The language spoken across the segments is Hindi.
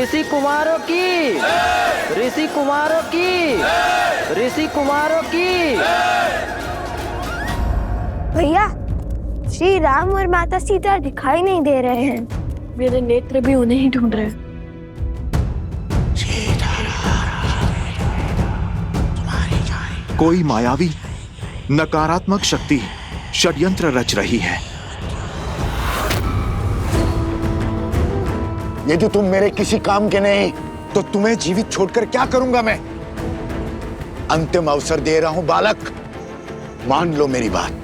ऋषि कुमारों की, ऋषि कुमारों की, ऋषि कुमारों की। भैया, श्री राम और माता सीता दिखाई नहीं दे रहे हैं। मेरे नेत्र भी उन्हें ही ढूंढ रहे हैं। कोई मायावी नकारात्मक शक्ति षड्यंत्र रच रही है। यदि तुम मेरे किसी काम के नहीं तो तुम्हें जीवित छोड़कर क्या करूंगा मैं? अंतिम अवसर दे रहा हूं बालक, मान लो मेरी बात।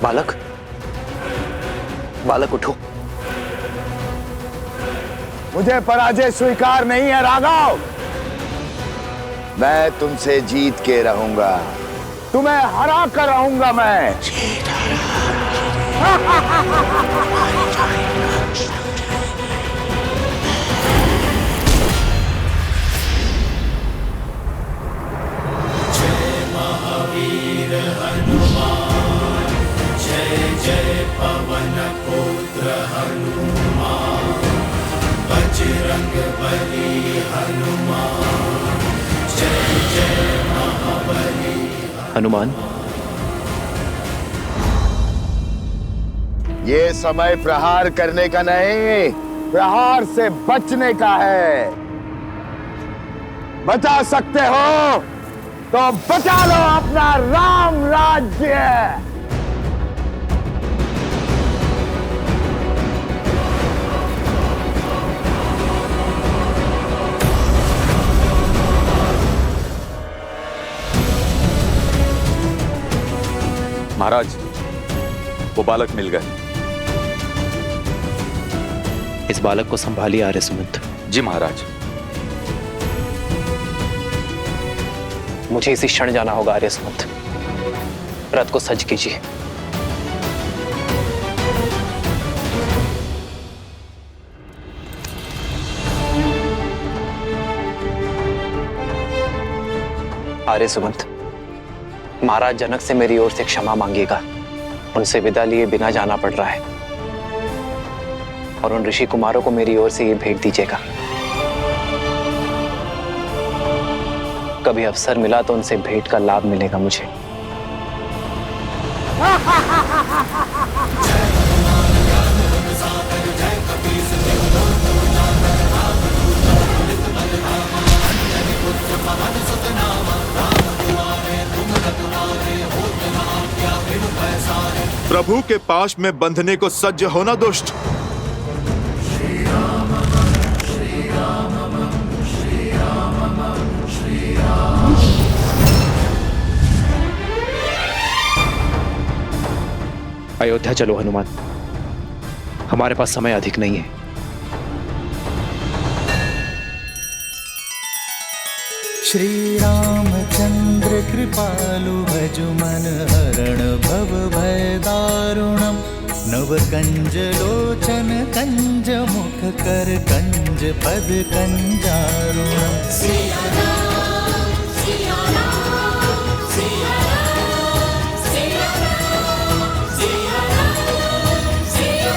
बालक, बालक उठो। मुझे पराजय स्वीकार नहीं है राघव। मैं तुमसे जीत के रहूंगा, तुम्हें हरा कर रहूंगा मैं। जय महावीर हनुमान, जय जय पवन पुत्र हनुमान, बजरंग बली हनुमान, जय जय महाबली हनुमान, ये समय प्रहार करने का नहीं, प्रहार से बचने का है। बचा सकते हो तो बचा लो अपना राम राज्य। महाराज, वो बालक मिल गए। इस बालक को संभालिए आर्य सुमंत। जी महाराज। मुझे इसी क्षण जाना होगा आर्य सुमंत। रथ को सज्ज कीजिए। आर्य सुमंत, महाराज जनक से मेरी ओर से क्षमा मांगिएगा। उनसे विदा लिए बिना जाना पड़ रहा है, और उन ऋषि कुमारों को मेरी ओर से ये भेंट दीजिएगा। कभी अवसर मिला तो उनसे भेंट का लाभ मिलेगा मुझे। प्रभु के पाश में बंधने को सज्ज होना दुष्ट। अयोध्या चलो हनुमान, हमारे पास समय अधिक नहीं है। श्री रामचंद्र कृपालु भजु मन हरण भव भय दारुणम, नव कंज लोचन कंज मुख कर कंज पद कंजारुणम। सिया राम, सिया राम, सिया राम, सिया राम, सिया राम, सिया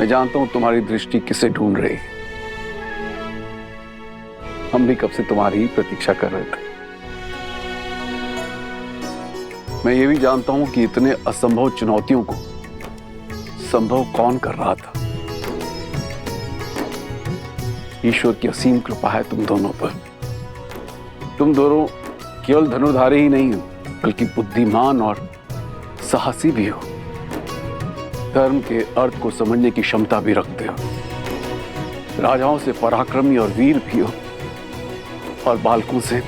मैं जानता हूं तुम्हारी दृष्टि किसे ढूंढ रही है। हम भी कब से तुम्हारी ही प्रतीक्षा कर रहे थे। मैं ये भी जानता हूं कि इतने असंभव चुनौतियों को संभव कौन कर रहा था। ईश्वर की असीम कृपा है तुम दोनों पर। तुम दोनों केवल धनुर्धारी ही नहीं हो, बल्कि बुद्धिमान और साहसी भी हो। धर्म के अर्थ को समझने की क्षमता भी रखते हो। राजाओं से पराक्रमी और वीर भी हो, और बालकों से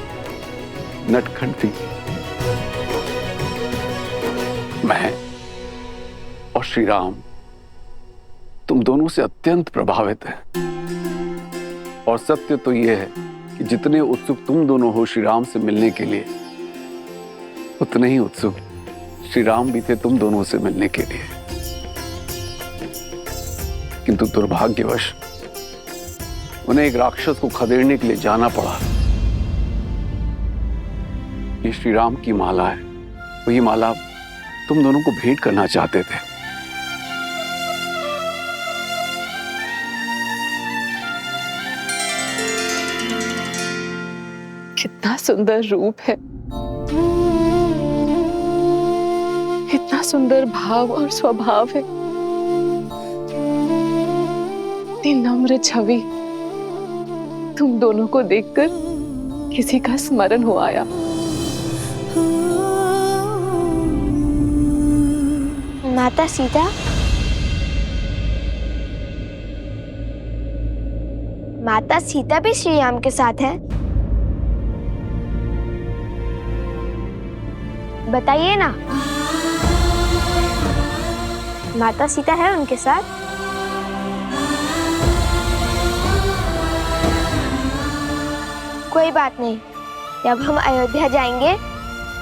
नटखट भी। मैं और श्री राम तुम दोनों से अत्यंत प्रभावित हैं। और सत्य तो यह है कि जितने उत्सुक तुम दोनों हो श्री राम से मिलने के लिए, उतने ही उत्सुक श्री राम भी थे तुम दोनों से मिलने के लिए। किंतु दुर्भाग्यवश उन्हें एक राक्षस को खदेड़ने के लिए जाना पड़ा। ये श्री राम की माला है। वही माला तुम दोनों को भेंट करना चाहते थे। कितना सुंदर रूप है, इतना सुंदर भाव और स्वभाव है, इतनी नम्र छवि। तुम दोनों को देखकर किसी का स्मरण हो आया। माता सीता, माता सीता भी श्री राम के साथ है। बताइए ना, माता सीता है उनके साथ? कोई बात नहीं, जब हम अयोध्या जाएंगे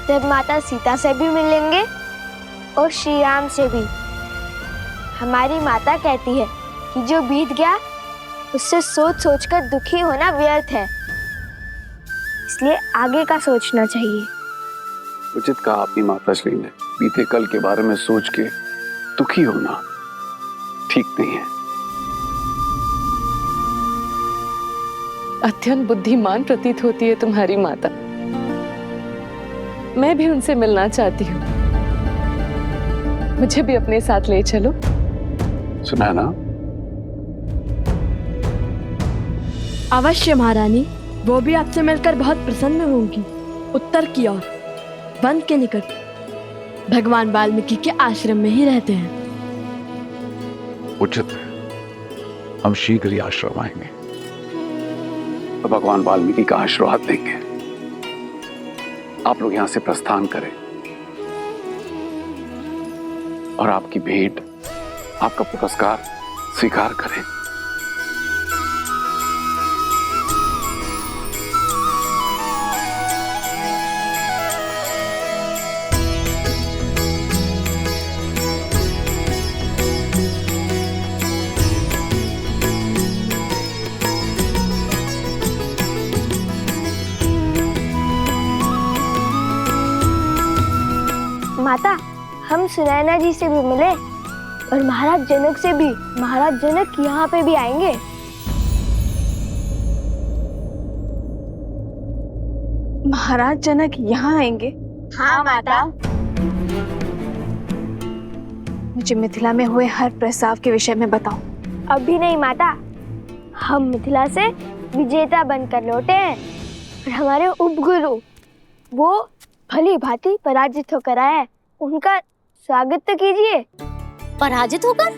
तब माता सीता से भी मिलेंगे और श्री राम से भी। हमारी माता कहती है कि जो बीत गया उससे सोच सोचकर दुखी होना व्यर्थ है, इसलिए आगे का सोचना चाहिए। उचित कहा आपकी माताश्री ने। बीते कल के बारे में सोच के दुखी होना ठीक नहीं है। अत्यंत बुद्धिमान प्रतीत होती है तुम्हारी माता। मैं भी उनसे मिलना चाहती हूँ। मुझे भी अपने साथ ले चलो। सुना ना? अवश्य महारानी, वो भी आपसे मिलकर बहुत प्रसन्न होंगी। उत्तर की ओर वन के निकट भगवान वाल्मीकि के आश्रम में ही रहते हैं। उचित है, हम शीघ्र ही आश्रम आएंगे तो भगवान वाल्मीकि का आशीर्वाद देंगे। आप लोग यहां से प्रस्थान करें और आपकी भेंट, आपका पुरस्कार स्वीकार करें। माता, हम सुनैना जी से भी मिले और महाराज जनक से भी। महाराज जनक यहाँ पे भी आएंगे। महाराज जनक यहाँ आएंगे? हाँ माता। मुझे मिथिला में हुए हर प्रस्ताव के विषय में बताओ। अभी नहीं माता, हम मिथिला से विजेता बनकर लौटे हैं और हमारे उपगुरु वो भली भांति पराजित होकर आए हैं। उनका स्वागत तो कीजिए। पराजित होकर?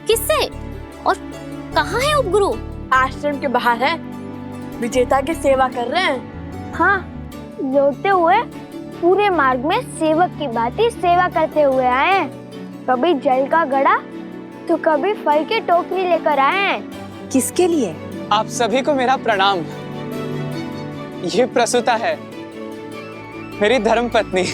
किससे और कहाँ है उपगुरु? आश्रम के बाहर है, विजेता की सेवा कर रहे हैं। हाँ, लौटते हुए पूरे मार्ग में सेवक की भांति सेवा करते हुए आए हैं। कभी जल का घड़ा तो कभी फल की टोकरी लेकर आए हैं। किसके लिए? आप सभी को मेरा प्रणाम। ये प्रसूता है, मेरी धर्मपत्नी।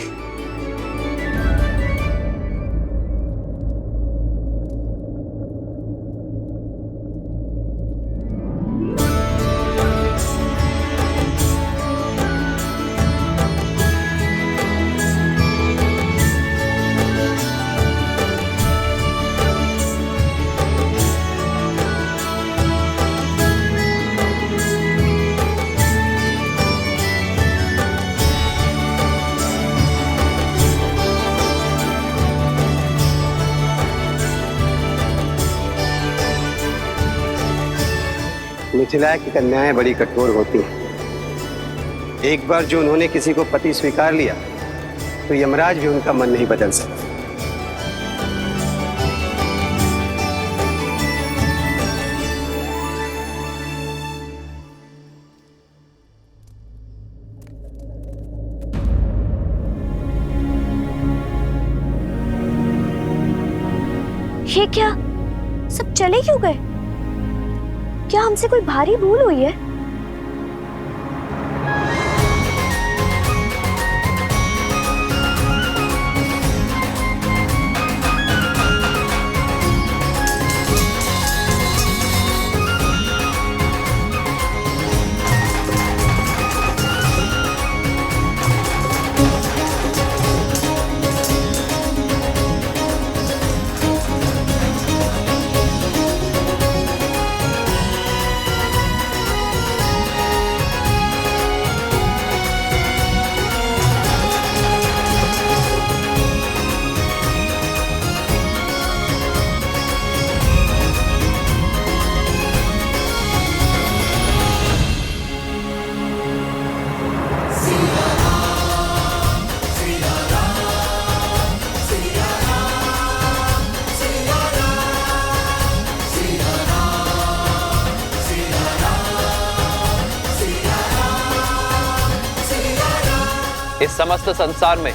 मिथिला की कन्याएं बड़ी कठोर होती हैं। एक बार जो उन्होंने किसी को पति स्वीकार लिया तो यमराज भी उनका मन नहीं बदल सकता। ये क्या, सब चले क्यों गए? क्या हमसे कोई भारी भूल हुई है? इस समस्त संसार में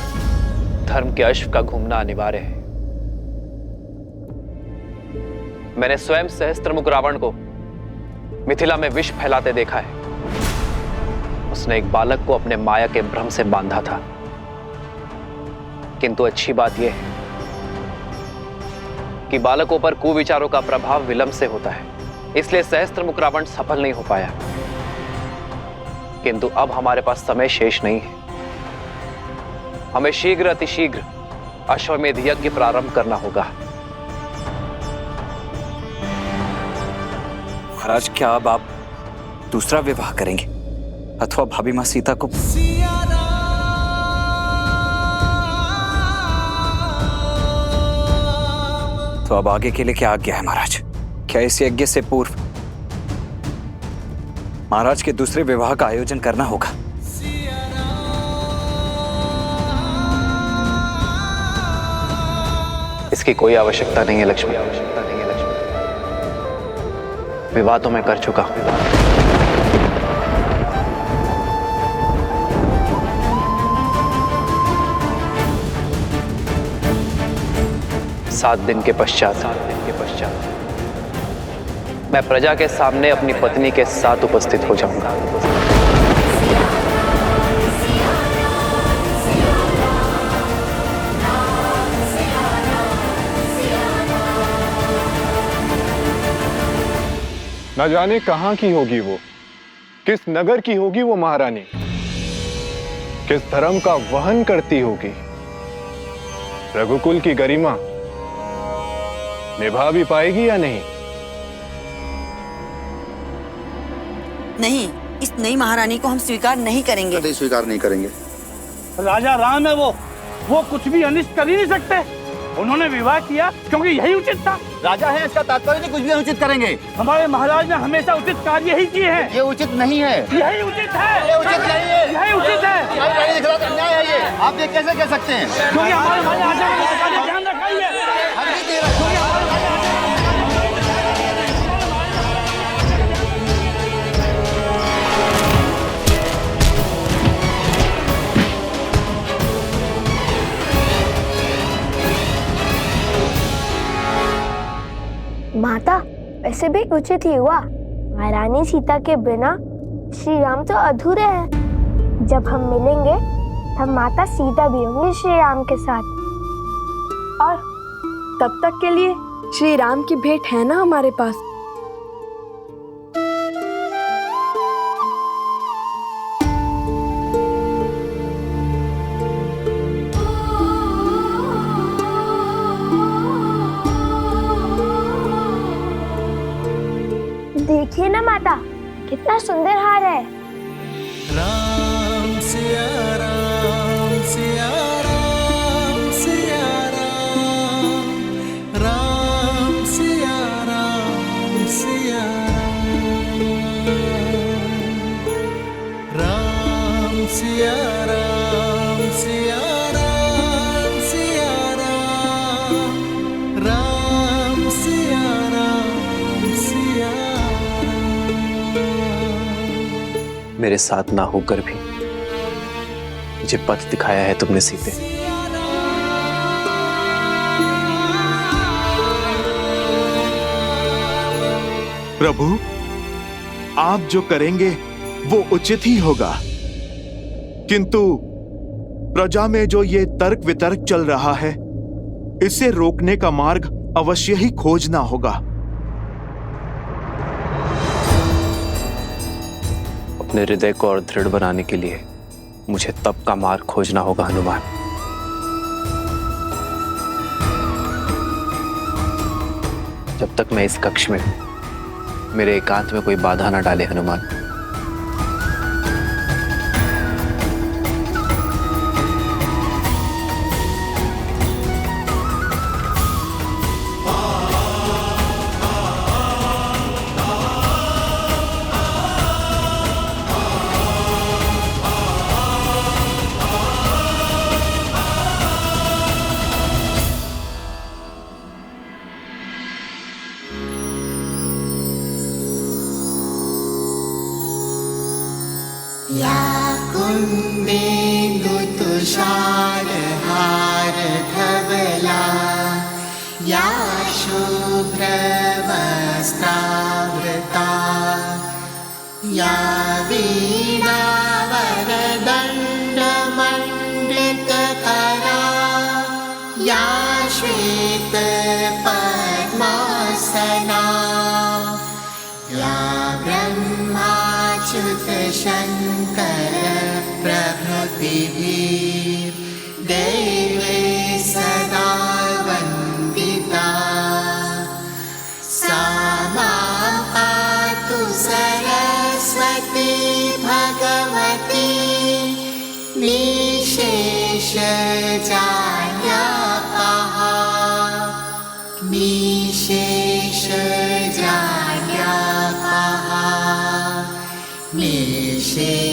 धर्म के अश्व का घूमना अनिवार्य है। मैंने स्वयं सहस्त्रमुख रावण को मिथिला में विष फैलाते देखा है। उसने एक बालक को अपने माया के भ्रम से बांधा था। किंतु अच्छी बात यह है कि बालकों पर कुविचारों का प्रभाव विलंब से होता है, इसलिए सहस्त्रमुख रावण सफल नहीं हो पाया। किंतु अब हमारे पास समय शेष नहीं है। हमें शीघ्र अतिशीघ्र अश्वमेध यज्ञ प्रारंभ करना होगा। महाराज, क्या अब आप दूसरा विवाह करेंगे अथवा भाभी मां सीता को? तो अब आगे के लिए क्या आज्ञा है महाराज? क्या इस यज्ञ से पूर्व महाराज के दूसरे विवाह का आयोजन करना होगा? इसकी कोई आवश्यकता नहीं है लक्ष्मी। विवाह तो मैं कर चुका हूं। सात दिन के पश्चात मैं प्रजा के सामने अपनी पत्नी के साथ उपस्थित हो जाऊंगा। न जाने कहां की होगी वो, किस नगर की होगी वो महारानी, किस धर्म का वहन करती होगी। रघुकुल की गरिमा निभा भी पाएगी या नहीं? नहीं, इस नई महारानी को हम स्वीकार नहीं करेंगे। कभी स्वीकार नहीं करेंगे। राजा राम है वो कुछ भी अनिष्ट कर ही नहीं सकते। उन्होंने विवाह किया क्योंकि यही उचित था। राजा है, इसका तात्पर्य नहीं कुछ भी अनुचित करेंगे। हमारे महाराज ने हमेशा उचित कार्य ही किए हैं। ये उचित नहीं है। यही उचित है। ये उचित नहीं है। यही उचित है। अन्याय है ये। आप ये कैसे कह सकते हैं? क्योंकि हमारे महाराजा ने ध्यान रखा ही है। माता, वैसे भी उचित ही हुआ। महारानी सीता के बिना श्री राम तो अधूरे हैं। जब हम मिलेंगे तब माता सीता भी होंगी श्री राम के साथ। और तब तक के लिए श्री राम की भेंट है ना हमारे पास। देखिए ना माता, कितना सुंदर हार है। राम सिया राम सिया राम सिया राम, राम सिया राम सिया राम। मेरे साथ ना होकर भी मुझे पथ दिखाया है तुमने सीते। प्रभु, आप जो करेंगे वो उचित ही होगा, किंतु प्रजा में जो ये तर्क वितर्क चल रहा है, इसे रोकने का मार्ग अवश्य ही खोजना होगा। अपने हृदय को और दृढ़ बनाने के लिए मुझे तप का मार्ग खोजना होगा हनुमान। जब तक मैं इस कक्ष में हूं, मेरे एकांत में कोई बाधा ना डाले हनुमान। या कुन्देन्दु तुषारहार धवला या शुभ्रवस्त्रावृता या वीणावरदण्डमण्डितकरा या श्वेतपद्मासना या ब्रह्माच्युत शङ्कर प्रभृतिभिः देवे सदा वन्दिता सा मां पातु सरस्वती भगवती निशेषजाड्यापः निशेषजाड्यापः निशेषजाड्यापः।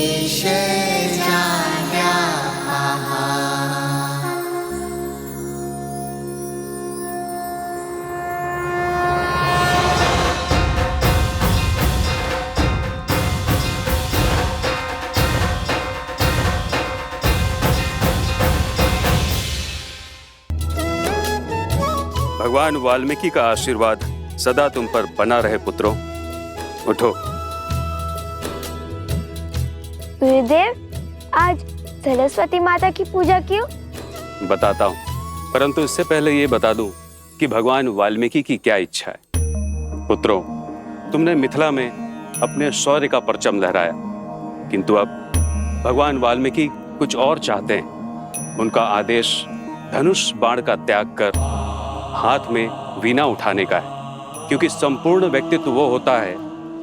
भगवान वाल्मीकि का आशीर्वाद सदा तुम पर बना रहे पुत्रों। उठो। गुरुदेव, आज सरस्वती माता की पूजा क्यों? बताता हूँ, परंतु इससे पहले ये बता दूं कि भगवान वाल्मीकि की क्या इच्छा है। पुत्रों, तुमने मिथिला में अपने शौर्य का परचम लहराया, किंतु अब भगवान वाल्मीकि कुछ और चाहते हैं। उनका आदेश धनुष बाण का त्याग कर हाथ में वीणा उठाने का है, क्योंकि संपूर्ण व्यक्तित्व वो होता है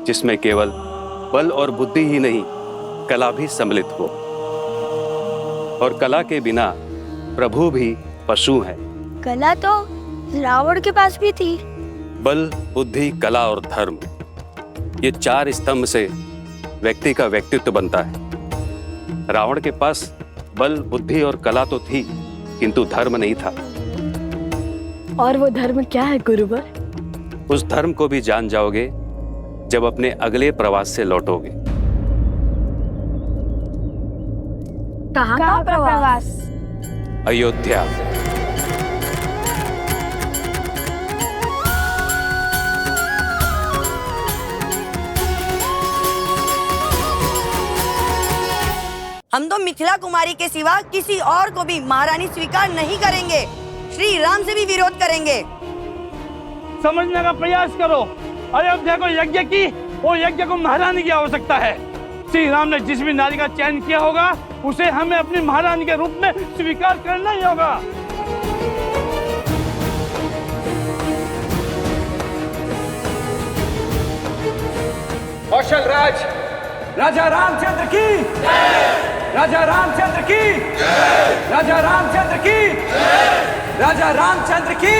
जिसमें केवल बल और बुद्धि ही नहीं, कला भी सम्मिलित हो। और कला के बिना प्रभु भी पशु हैं। कला तो रावण के पास भी थी। बल, बुद्धि, कला और धर्म, ये चार स्तंभ से व्यक्ति का व्यक्तित्व बनता है। रावण के पास बल, बुद्धि और कला तो थी, किंतु धर्म नहीं था। और वो धर्म क्या है गुरुवर? उस धर्म को भी जान जाओगे जब अपने अगले प्रवास से लौटोगे। कहाँ का प्रवास? अयोध्या। हम तो मिथिला कुमारी के सिवा किसी और को भी महारानी स्वीकार नहीं करेंगे। श्री राम से भी विरोध करेंगे। समझने का प्रयास करो। अयोध्या को यज्ञ की और यज्ञ को महारानी की आवश्यकता है। श्री राम ने जिस भी नारी का चयन किया होगा उसे हमें अपनी महारानी के रूप में स्वीकार करना ही होगा। कौशल राज राजा रामचंद्र की, राजा रामचंद्र की, राजा रामचंद्र की, राजा रामचंद्र की।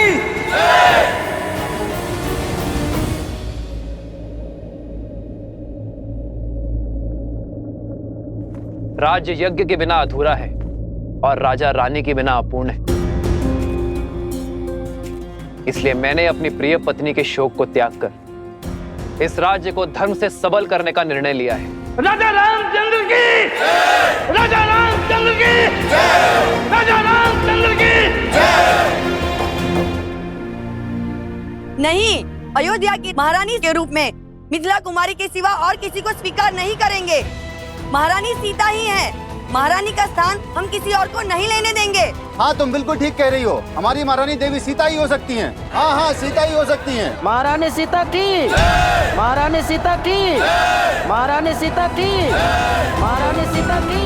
राज्य यज्ञ के बिना अधूरा है और राजा रानी के बिना अपूर्ण है। इसलिए मैंने अपनी प्रिय पत्नी के शोक को त्याग कर इस राज्य को धर्म से सबल करने का निर्णय लिया है। राजा रामचंद्र की, राजा रामचंद्र की, राजा रामचंद्र की। नहीं, अयोध्या की महारानी के रूप में मिथिला कुमारी के सिवा और किसी को स्वीकार नहीं करेंगे। महारानी सीता ही है। महारानी का स्थान हम किसी और को नहीं लेने देंगे। हाँ, तुम बिल्कुल ठीक कह रही हो। हमारी महारानी देवी सीता ही हो सकती हैं। हाँ हाँ, सीता ही हो सकती हैं। महारानी सीता की, महारानी सीता की, महारानी सीता की, महारानी सीता की।